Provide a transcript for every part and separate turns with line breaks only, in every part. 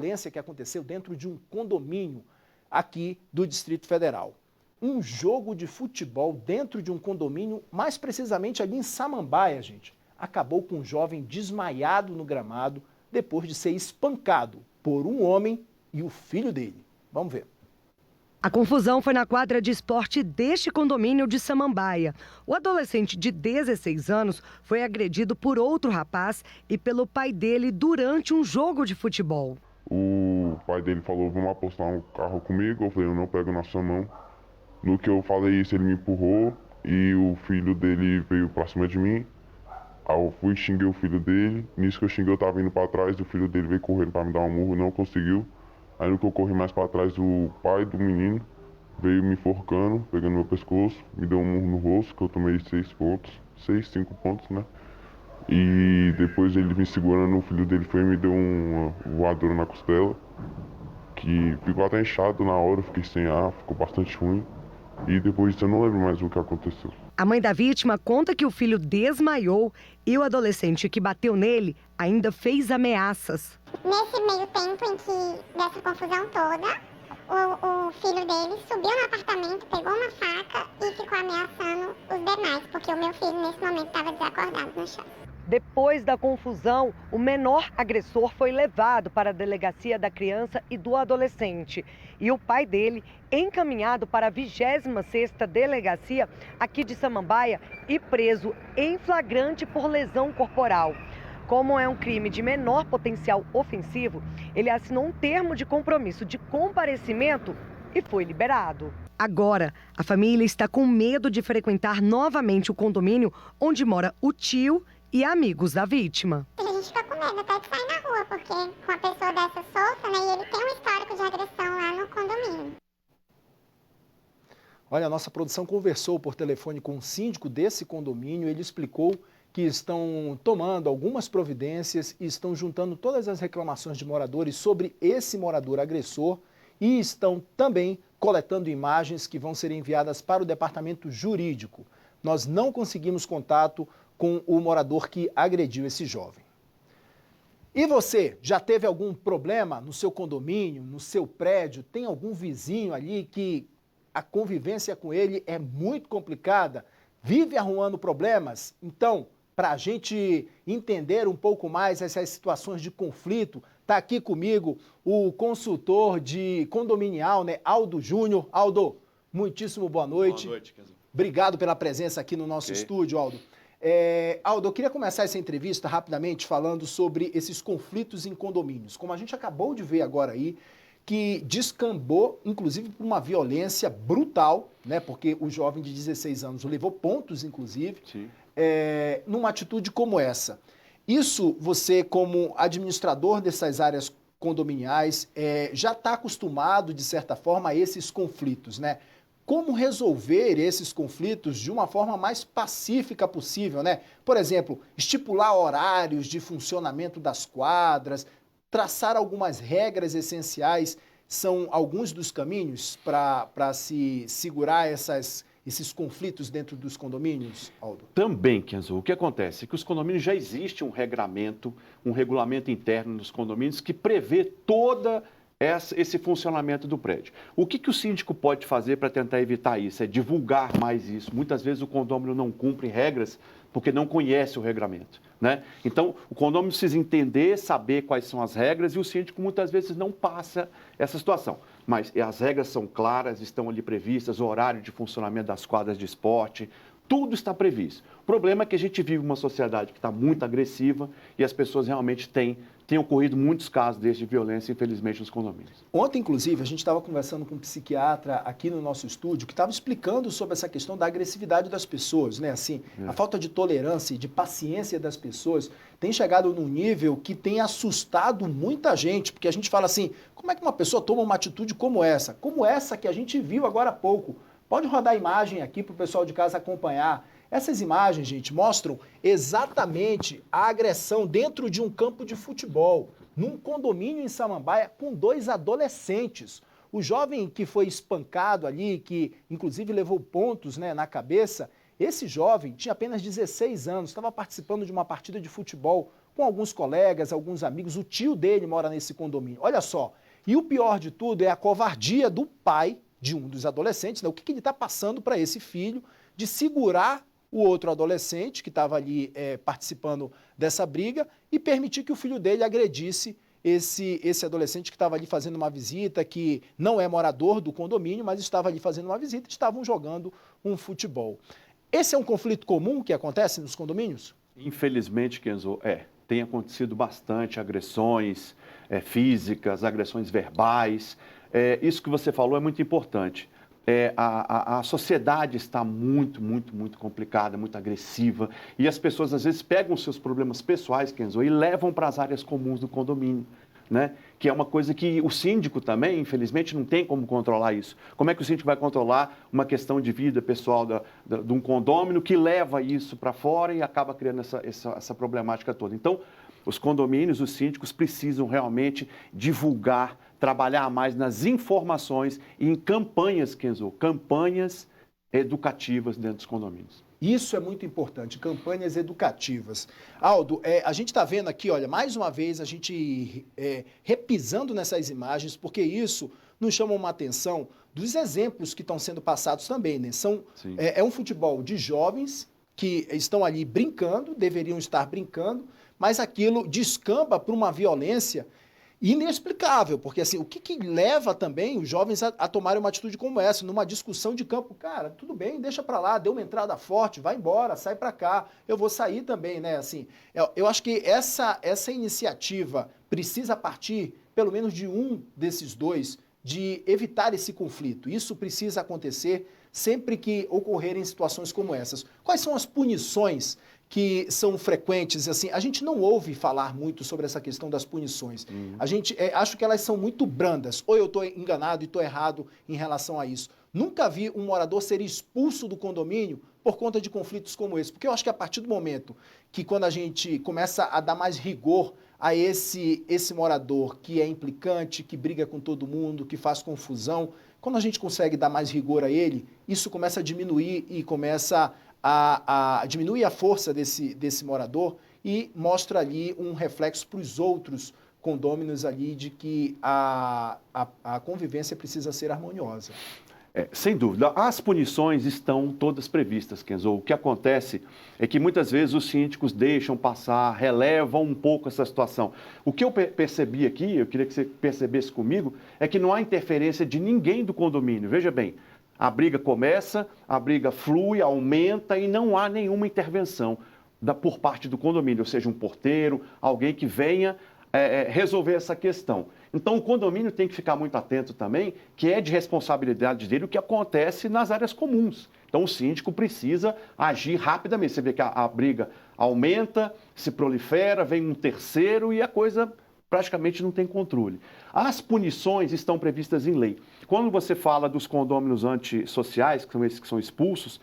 violência que aconteceu dentro de um condomínio aqui do Distrito Federal. Um jogo de futebol dentro de um condomínio, mais precisamente ali em Samambaia, gente, acabou com um jovem desmaiado no gramado depois de ser espancado por um homem e o filho dele. Vamos ver.
A confusão foi na quadra de esporte deste condomínio de Samambaia. O adolescente de 16 anos foi agredido por outro rapaz e pelo pai dele durante um jogo de futebol.
O pai dele falou, vamos apostar um carro comigo. Eu falei, eu não pego na sua mão. No que eu falei isso, ele me empurrou e o filho dele veio pra cima de mim. Aí eu fui e xinguei o filho dele. Nisso que eu xinguei, eu tava indo pra trás, o filho dele veio correndo pra me dar um murro, não conseguiu. Aí no que eu corri mais pra trás, o pai do menino veio me enforcando, pegando meu pescoço, me deu um murro no rosto, que eu tomei 5 pontos, né? E depois ele me segurando, o filho dele foi e me deu uma voadora na costela, que ficou até inchado na hora, eu fiquei sem ar, ficou bastante ruim. E depois disso eu não lembro mais o que aconteceu.
A mãe da vítima conta que o filho desmaiou e o adolescente que bateu nele ainda fez ameaças.
Nesse meio tempo em que, dessa confusão toda, o filho dele subiu no apartamento, pegou uma faca e ficou ameaçando os demais, porque o meu filho nesse momento estava desacordado no chão.
Depois da confusão, o menor agressor foi levado para a delegacia da criança e do adolescente. E o pai dele encaminhado para a 26ª delegacia aqui de Samambaia e preso em flagrante por lesão corporal. Como é um crime de menor potencial ofensivo, ele assinou um termo de compromisso de comparecimento e foi liberado. Agora, a família está com medo de frequentar novamente o condomínio onde mora o tio e amigos da vítima.
A gente fica com medo até de sair na rua, porque com uma pessoa dessa solta, né, e ele tem um histórico de agressão lá no condomínio.
Olha, a nossa produção conversou por telefone com o síndico desse condomínio, ele explicou que estão tomando algumas providências e estão juntando todas as reclamações de moradores sobre esse morador agressor e estão também coletando imagens que vão ser enviadas para o departamento jurídico. Nós não conseguimos contato com o morador que agrediu esse jovem. E você, já teve algum problema no seu condomínio, no seu prédio? Tem algum vizinho ali que a convivência com ele é muito complicada? Vive arrumando problemas? Então, para a gente entender um pouco mais essas situações de conflito, está aqui comigo o consultor de condominial, né, Aldo Júnior. Aldo, muitíssimo boa noite.
Boa noite, Kenzo.
Obrigado pela presença aqui no nosso estúdio, Aldo. Aldo, eu queria começar essa entrevista rapidamente falando sobre esses conflitos em condomínios. Como a gente acabou de ver agora aí, que descambou, inclusive, por uma violência brutal, né? Porque o jovem de 16 anos levou pontos, inclusive, numa atitude como essa. Isso, você, como administrador dessas áreas condominiais, já está acostumado, de certa forma, a esses conflitos, né? Como resolver esses conflitos de uma forma mais pacífica possível, né? Por exemplo, estipular horários de funcionamento das quadras, traçar algumas regras essenciais, são alguns dos caminhos para se segurar esses conflitos dentro dos condomínios, Aldo?
Também, Kenzo, o que acontece é que os condomínios já existe um regramento, um regulamento interno nos condomínios que prevê toda esse funcionamento do prédio. O que o síndico pode fazer para tentar evitar isso? É divulgar mais isso. Muitas vezes o condomínio não cumpre regras porque não conhece o regramento, né? Então, o condomínio precisa entender, saber quais são as regras e o síndico muitas vezes não passa essa situação. Mas as regras são claras, estão ali previstas, o horário de funcionamento das quadras de esporte, tudo está previsto. O problema é que a gente vive uma sociedade que está muito agressiva e as pessoas realmente têm ocorrido muitos casos desses de violência, infelizmente, nos condomínios.
Ontem, inclusive, a gente estava conversando com um psiquiatra aqui no nosso estúdio que estava explicando sobre essa questão da agressividade das pessoas, né? Assim, a falta de tolerância e de paciência das pessoas tem chegado num nível que tem assustado muita gente, porque a gente fala assim, como é que uma pessoa toma uma atitude como essa que a gente viu agora há pouco? Pode rodar a imagem aqui para o pessoal de casa acompanhar. Essas imagens, gente, mostram exatamente a agressão dentro de um campo de futebol, num condomínio em Samambaia, com 2 adolescentes. O jovem que foi espancado ali, que inclusive levou pontos, né, na cabeça, esse jovem tinha apenas 16 anos, estava participando de uma partida de futebol com alguns colegas, alguns amigos, o tio dele mora nesse condomínio. Olha só, e o pior de tudo é a covardia do pai de um dos adolescentes, né? O que ele está passando para esse filho de segurar o outro adolescente que estava ali participando dessa briga e permitir que o filho dele agredisse esse adolescente que estava ali fazendo uma visita, que não é morador do condomínio, mas estava ali fazendo uma visita e estavam jogando um futebol. Esse é um conflito comum que acontece nos condomínios?
Infelizmente, Kenzo, tem acontecido bastante agressões físicas, agressões verbais. Isso que você falou é muito importante. A sociedade está muito complicada, muito agressiva, e as pessoas às vezes pegam os seus problemas pessoais, Kenzo, e levam para as áreas comuns do condomínio, né? Que é uma coisa que o síndico também, infelizmente, não tem como controlar isso. Como é que o síndico vai controlar uma questão de vida pessoal de um condômino que leva isso para fora e acaba criando essa problemática toda? Então, os condomínios, os síndicos precisam realmente divulgar, trabalhar mais nas informações e em campanhas, Kenzo, campanhas educativas dentro dos condomínios.
Isso é muito importante, campanhas educativas. Aldo, a gente está vendo aqui, olha, mais uma vez a gente repisando nessas imagens, porque isso nos chama uma atenção dos exemplos que estão sendo passados também, né? É um futebol de jovens que estão ali brincando, deveriam estar brincando, mas aquilo descamba para uma violência inexplicável, porque assim, o que leva também os jovens a tomarem uma atitude como essa, numa discussão de campo? Cara, tudo bem, deixa pra lá, deu uma entrada forte, vai embora, sai pra cá, eu vou sair também, né? Assim, eu acho que essa iniciativa precisa partir, pelo menos de um desses dois, de evitar esse conflito. Isso precisa acontecer sempre que ocorrerem situações como essas. Quais são as punições que são frequentes? Assim, a gente não ouve falar muito sobre essa questão das punições. A gente acho que elas são muito brandas. Ou eu estou enganado e estou errado em relação a isso. Nunca vi um morador ser expulso do condomínio por conta de conflitos como esse. Porque eu acho que a partir do momento que quando a gente começa a dar mais rigor a esse morador que é implicante, que briga com todo mundo, que faz confusão, quando a gente consegue dar mais rigor a ele, isso começa a diminuir e começa a diminuir a força desse morador e mostra ali um reflexo para os outros condôminos ali de que a convivência precisa ser harmoniosa.
Sem dúvida. As punições estão todas previstas, Kenzo. O que acontece é que muitas vezes os síndicos deixam passar, relevam um pouco essa situação. O que eu percebi aqui, eu queria que você percebesse comigo, é que não há interferência de ninguém do condomínio. Veja bem, a briga começa, a briga flui, aumenta e não há nenhuma intervenção por parte do condomínio, ou seja, um porteiro, alguém que venha resolver essa questão. Então, o condomínio tem que ficar muito atento também, que é de responsabilidade dele o que acontece nas áreas comuns. Então, o síndico precisa agir rapidamente. Você vê que a briga aumenta, se prolifera, vem um terceiro e a coisa praticamente não tem controle. As punições estão previstas em lei. Quando você fala dos condôminos antissociais, que são esses que são expulsos,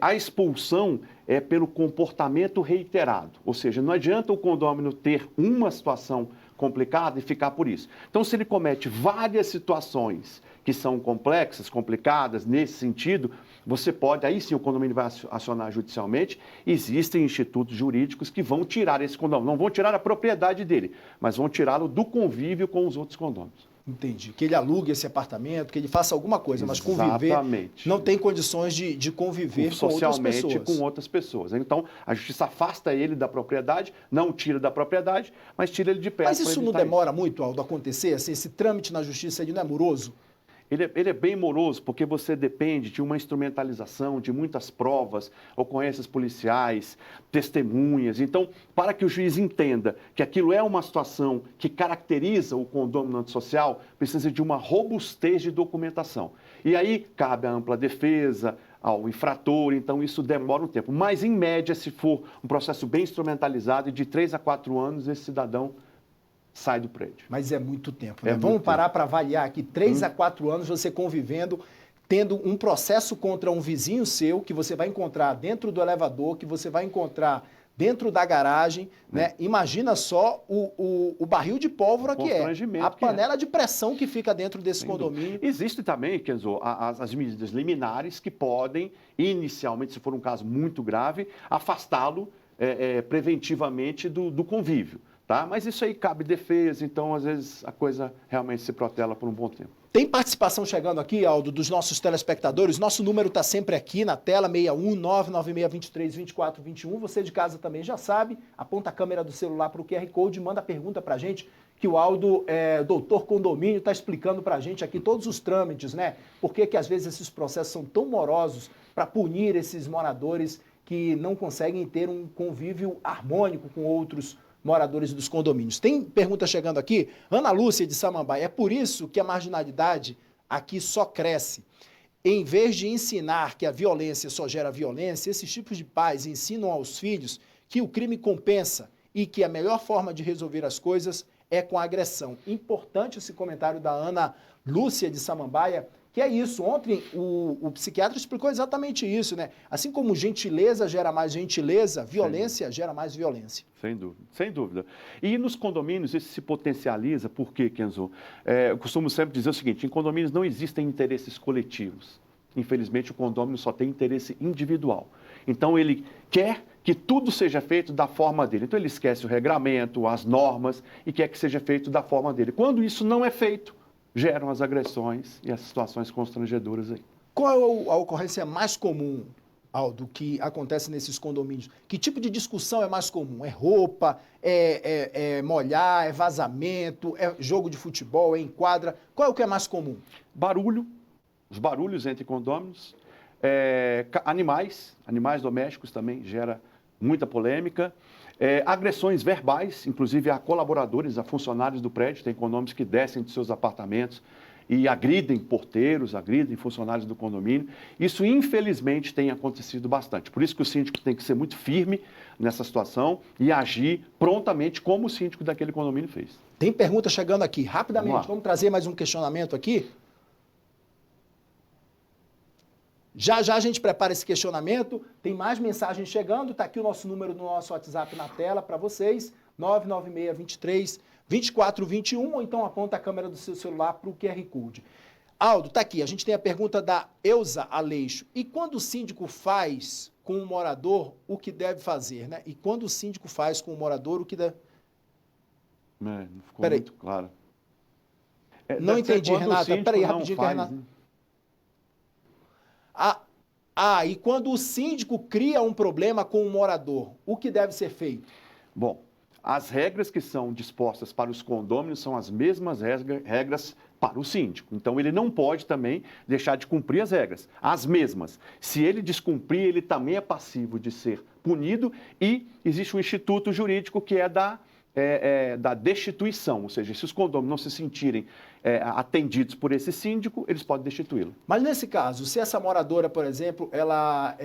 a expulsão é pelo comportamento reiterado. Ou seja, não adianta o condômino ter uma situação complicada e ficar por isso. Então, se ele comete várias situações que são complexas, complicadas, nesse sentido, você pode, aí sim o condomínio vai acionar judicialmente, existem institutos jurídicos que vão tirar esse condomínio, não vão tirar a propriedade dele, mas vão tirá-lo do convívio com os outros condôminos.
Entendi. Que ele alugue esse apartamento, que ele faça alguma coisa, mas conviver,
exatamente,
não tem condições de conviver
socialmente com outras pessoas. Então, a justiça afasta ele da propriedade, não tira da propriedade, mas tira ele de perto.
Mas isso não demora muito, Aldo, acontecer? Assim, esse trâmite na justiça ele não é moroso?
Ele é bem moroso, porque você depende de uma instrumentalização, de muitas provas, ocorrências policiais, testemunhas. Então, para que o juiz entenda que aquilo é uma situação que caracteriza o condômino antissocial, precisa de uma robustez de documentação. E aí cabe a ampla defesa, ao infrator, então isso demora um tempo. Mas, em média, se for um processo bem instrumentalizado, de 3 a 4 anos, esse cidadão sai do prédio.
Mas é muito tempo, né? Vamos parar para avaliar aqui, 3 a 4 anos você convivendo, tendo um processo contra um vizinho seu, que você vai encontrar dentro do elevador, que você vai encontrar dentro da garagem, né? Imagina só o barril de pólvora que é, a panela de pressão que fica dentro desse condomínio.
Existe também, Kenzo, as medidas liminares que podem, inicialmente, se for um caso muito grave, afastá-lo preventivamente do convívio. Tá? Mas isso aí cabe defesa, então às vezes a coisa realmente se protela por um bom tempo.
Tem participação chegando aqui, Aldo, dos nossos telespectadores. Nosso número está sempre aqui na tela, 61 99623 2421. Você de casa também já sabe, aponta a câmera do celular para o QR Code, manda pergunta para a gente, que o Aldo, doutor condomínio, está explicando para a gente aqui todos os trâmites, né? Por que às vezes esses processos são tão morosos para punir esses moradores que não conseguem ter um convívio harmônico com outros moradores dos condomínios. Tem pergunta chegando aqui, Ana Lúcia de Samambaia, é por isso que a marginalidade aqui só cresce. Em vez de ensinar que a violência só gera violência, esses tipos de pais ensinam aos filhos que o crime compensa e que a melhor forma de resolver as coisas é com a agressão. Importante esse comentário da Ana Lúcia de Samambaia, que é isso. Ontem o psiquiatra explicou exatamente isso, né? Assim como gentileza gera mais gentileza, violência gera mais violência.
Sem dúvida, sem dúvida. E nos condomínios isso se potencializa, por quê, Kenzo? Eu costumo sempre dizer o seguinte, em condomínios não existem interesses coletivos. Infelizmente o condomínio só tem interesse individual. Então ele quer que tudo seja feito da forma dele. Então ele esquece o regramento, as normas e quer que seja feito da forma dele. Quando isso não é feito, geram as agressões e as situações constrangedoras aí.
Qual é a ocorrência mais comum, Aldo, que acontece nesses condomínios? Que tipo de discussão é mais comum? É roupa, é molhar, é vazamento, é jogo de futebol, é em quadra? Qual é o que é mais comum?
Barulho, os barulhos entre condôminos, animais domésticos também gera muita polêmica. Agressões verbais, inclusive a colaboradores, a funcionários do prédio, tem condomínios que descem de seus apartamentos e agridem porteiros, agridem funcionários do condomínio. Isso, infelizmente, tem acontecido bastante. Por isso que o síndico tem que ser muito firme nessa situação e agir prontamente como o síndico daquele condomínio fez.
Tem pergunta chegando aqui, rapidamente. Vamos trazer mais um questionamento aqui? Já a gente prepara esse questionamento, tem mais mensagens chegando, está aqui o nosso número do nosso WhatsApp na tela para vocês, 99623-2421, ou então aponta a câmera do seu celular para o QR Code. Aldo, está aqui, a gente tem a pergunta da Elza Aleixo. E quando o síndico faz com o morador o que deve fazer, né? E quando o síndico faz com o morador o que deve...
Não ficou muito claro.
Não entendi, Renata. Peraí, rapidinho, que a Renata... E quando o síndico cria um problema com o morador, o que deve ser feito?
Bom, as regras que são dispostas para os condôminos são as mesmas regras para o síndico. Então, ele não pode também deixar de cumprir as regras, as mesmas. Se ele descumprir, ele também é passivo de ser punido e existe um instituto jurídico que é da destituição, ou seja, se os condôminos não se sentirem atendidos por esse síndico, eles podem destituí-lo.
Mas nesse caso, se essa moradora, por exemplo, ela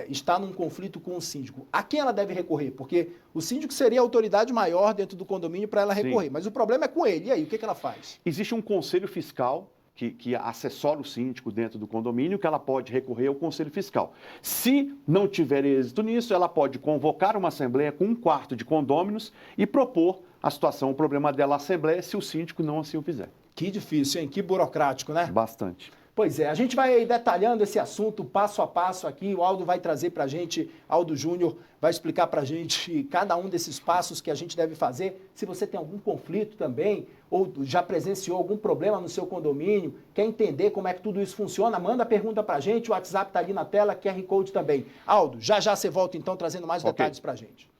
está num conflito com o síndico, a quem ela deve recorrer? Porque o síndico seria a autoridade maior dentro do condomínio para ela recorrer, mas o problema é com ele. E aí, o que ela faz?
Existe um conselho fiscal que assessora o síndico dentro do condomínio, que ela pode recorrer ao Conselho Fiscal. Se não tiver êxito nisso, ela pode convocar uma assembleia com 1/4 de condôminos e propor a situação, o problema dela à assembleia, se o síndico não assim o fizer.
Que difícil, hein? Que burocrático, né?
Bastante.
Pois é, a gente vai detalhando esse assunto passo a passo aqui, o Aldo vai trazer para a gente, Aldo Júnior vai explicar para a gente cada um desses passos que a gente deve fazer. Se você tem algum conflito também, ou já presenciou algum problema no seu condomínio, quer entender como é que tudo isso funciona, manda pergunta para a gente, o WhatsApp está ali na tela, QR Code também. Aldo, já você volta então trazendo mais detalhes para a gente.